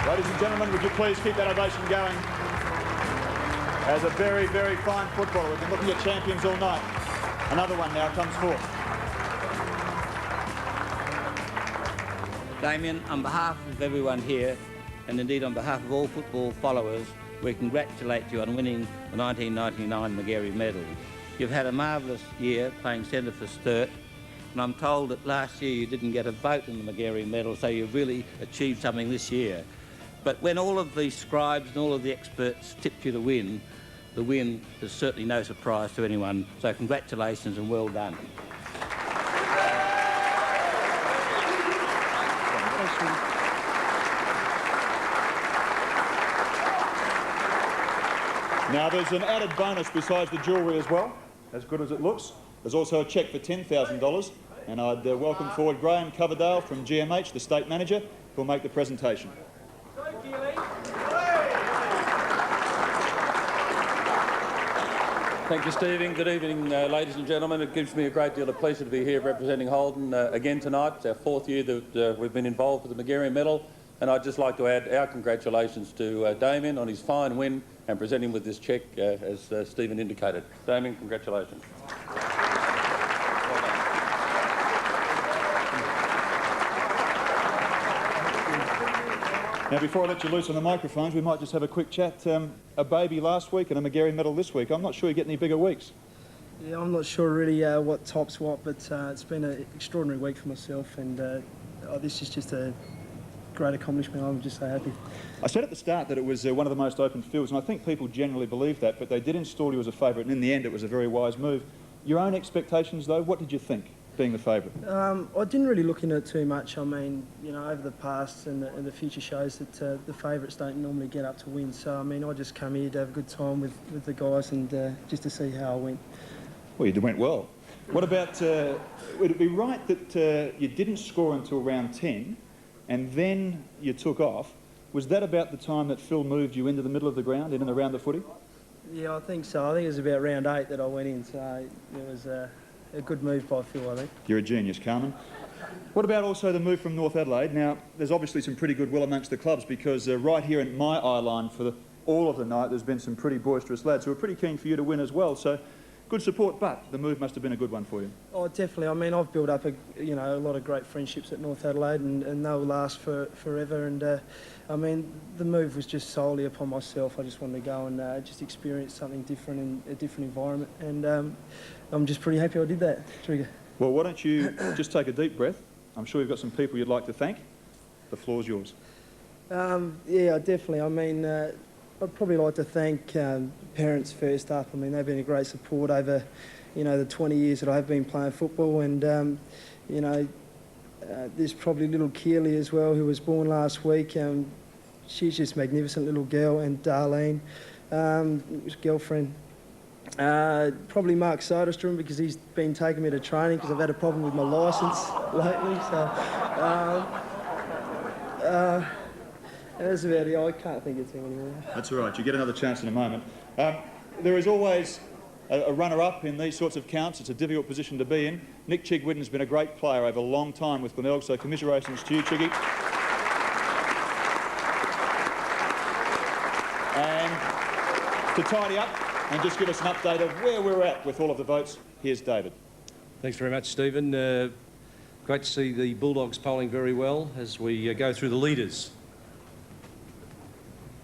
Ladies and gentlemen, would you please keep that ovation going? As a very, very fine footballer. We've been looking at champions all night. Another one now comes forth. Damien, on behalf of everyone here, and indeed on behalf of all football followers, we congratulate you on winning the 1999 Magarey medal. You've had a marvellous year playing centre for Sturt, and I'm told that last year you didn't get a vote in the Magarey medal, so you've really achieved something this year. But when all of the scribes and all of the experts tipped you to win, the win is certainly no surprise to anyone. So congratulations and well done. Now there's an added bonus besides the jewellery as well, as good as it looks. There's also a cheque for $10,000, and I'd welcome forward Graham Coverdale from GMH, the State Manager, who'll make the presentation. Thank you, Stephen. Good evening, ladies and gentlemen. It gives me a great deal of pleasure to be here representing Holden again tonight. It's our 4th year that we've been involved with the Magarey medal, and I'd just like to add our congratulations to Damien on his fine win and present him with this cheque, as Stephen indicated. Damien, congratulations. Now, before I let you loose on the microphones, we might just have a quick chat. A baby last week and a Magarey medal this week. I'm not sure you get any bigger weeks. Yeah, I'm not sure really what tops what, but it's been an extraordinary week for myself, and this is just a great accomplishment. I'm just so happy. I said at the start that it was one of the most open fields, and I think people generally believe that, but they did install you as a favourite, and in the end it was a very wise move. Your own expectations, though, what did you think, being the favourite? I didn't really look into it too much. I mean, you know, over the past and the future shows that the favourites don't normally get up to win. So, I mean, I just come here to have a good time with the guys and just to see how I went. Well, you went well. What about, would it be right that you didn't score until round 10 and then you took off? Was that about the time that Phil moved you into the middle of the ground, in and around the footy? Yeah, I think so. I think it was about round 8 that I went in, so it was a good move by Phil, I think. You're a genius, Carmen. What about also the move from North Adelaide? Now, there's obviously some pretty goodwill amongst the clubs because right here in my eye line for all of the night, there's been some pretty boisterous lads who are pretty keen for you to win as well. So, good support, but the move must have been a good one for you. Oh, definitely. I mean, I've built up a lot of great friendships at North Adelaide, and they'll last forever. And I mean, the move was just solely upon myself. I just wanted to go and just experience something different in a different environment, and I'm just pretty happy I did that. Trigger. Well, why don't you just take a deep breath? I'm sure you've got some people you'd like to thank. The floor's yours. Yeah, definitely. I mean, I'd probably like to thank parents first up. I mean, they've been a great support over, the 20 years that I've been playing football. And, there's probably little Keely as well, who was born last week. She's just a magnificent little girl. And Darlene, his girlfriend. Probably Mark Soderstrom, because he's been taking me to training because I've had a problem with my licence lately. So, that's about it. I can't think of too many more. That's all right. You get another chance in a moment. There is always a runner-up in these sorts of counts. It's a difficult position to be in. Nick Chigwidden has been a great player over a long time with Glenelg, so commiserations to you, Chiggy. And to tidy up and just give us an update of where we're at with all of the votes, here's David. Thanks very much, Stephen. Great to see the Bulldogs polling very well as we go through the leaders.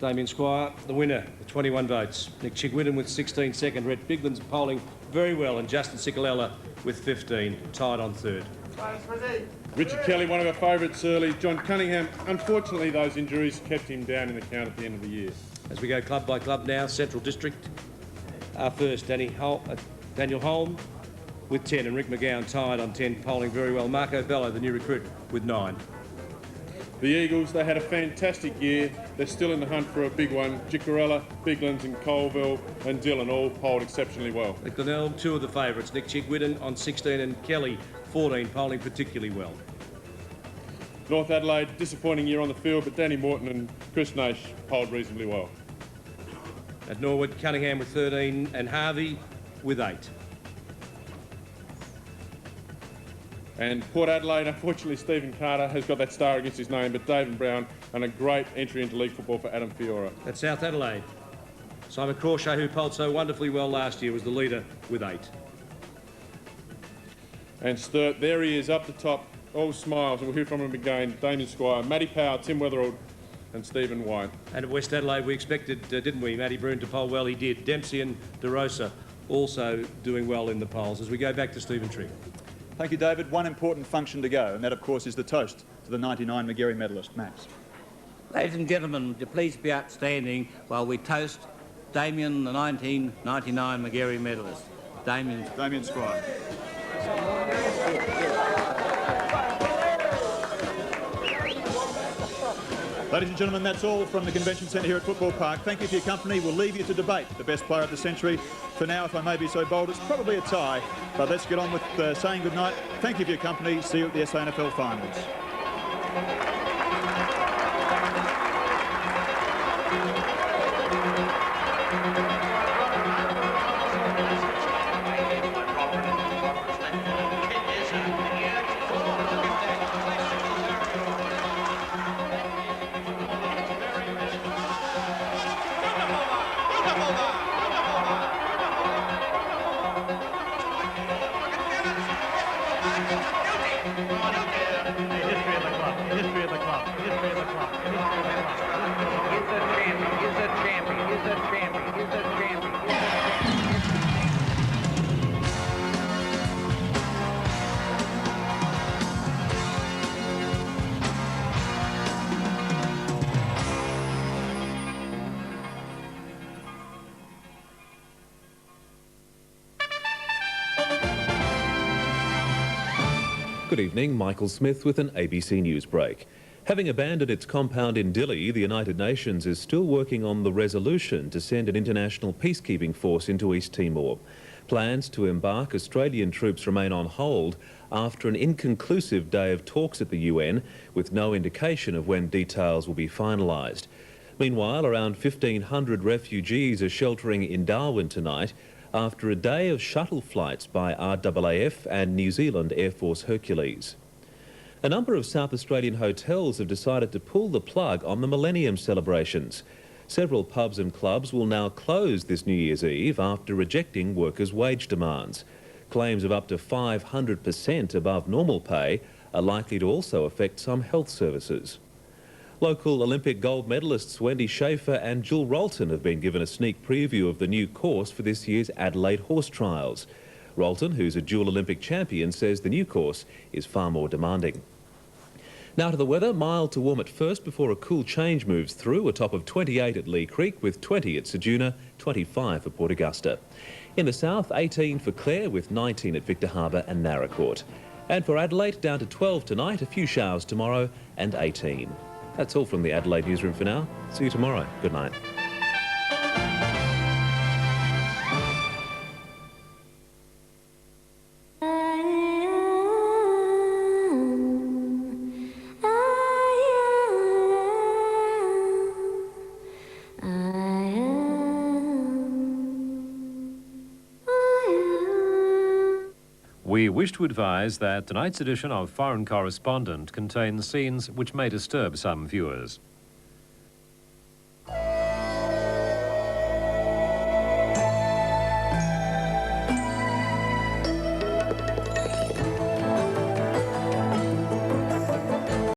Damien Squire, the winner, with 21 votes. Nick Chigwidden with 16 second. Rhett Bigland's polling very well, and Justin Cicolella with 15, tied on third. Richard Kelly, one of our favourites early. John Cunningham, unfortunately those injuries kept him down in the count at the end of the year. As we go club by club now, Central District. First, Daniel Holm with 10, and Rick McGowan tied on 10, polling very well. Marco Bello, the new recruit, with 9. The Eagles, they had a fantastic year. They're still in the hunt for a big one. Jicarella, Biglands and Colville and Dillon all polled exceptionally well. At Glenelg, 2 of the favourites. Nick Chigwidden on 16 and Kelly, 14, polling particularly well. North Adelaide, disappointing year on the field, but Danny Morton and Chris Nash polled reasonably well. At Norwood, Cunningham with 13 and Harvey with 8. And Port Adelaide, unfortunately, Stephen Carter has got that star against his name, but David Brown and a great entry into league football for Adam Fiora. At South Adelaide, Simon Crawshay, who polled so wonderfully well last year, was the leader with 8. And Sturt, there he is up the top, all smiles, and we'll hear from him again. Damien Squire, Matty Power, Tim Weatherald and Stephen White. And at West Adelaide, we expected, didn't we, Matty Broon to poll well? He did. Dempsey and DeRosa also doing well in the polls. As we go back to Stephen Trigg. Thank you, David. One important function to go, and that, of course, is the toast to the 99 Magarey medalist, Max. Ladies and gentlemen, would you please be outstanding while we toast Damien, the 1999 Magarey medalist. Damien Squire. Ladies and gentlemen, that's all from the Convention Centre here at Football Park. Thank you for your company. We'll leave you to debate the best player of the century. For now, if I may be so bold, it's probably a tie. But let's get on with saying goodnight. Thank you for your company. See you at the SANFL finals. Good evening, Michael Smith with an ABC News break. Having abandoned its compound in Dili, the United Nations is still working on the resolution to send an international peacekeeping force into East Timor. Plans to embark Australian troops remain on hold after an inconclusive day of talks at the UN, with no indication of when details will be finalised. Meanwhile, around 1,500 refugees are sheltering in Darwin tonight after a day of shuttle flights by RAAF and New Zealand Air Force Hercules. A number of South Australian hotels have decided to pull the plug on the Millennium celebrations. Several pubs and clubs will now close this New Year's Eve after rejecting workers' wage demands. Claims of up to 500% above normal pay are likely to also affect some health services. Local Olympic gold medalists Wendy Schaefer and Jill Rolton have been given a sneak preview of the new course for this year's Adelaide Horse Trials. Rolton, who's a dual Olympic champion, says the new course is far more demanding. Now to the weather, mild to warm at first before a cool change moves through, a top of 28 at Lee Creek with 20 at Ceduna, 25 for Port Augusta. In the south, 18 for Clare with 19 at Victor Harbour and Naracoorte. And for Adelaide, down to 12 tonight, a few showers tomorrow and 18. That's all from the Adelaide newsroom for now. See you tomorrow. Good night. We wish to advise that tonight's edition of Foreign Correspondent contains scenes which may disturb some viewers.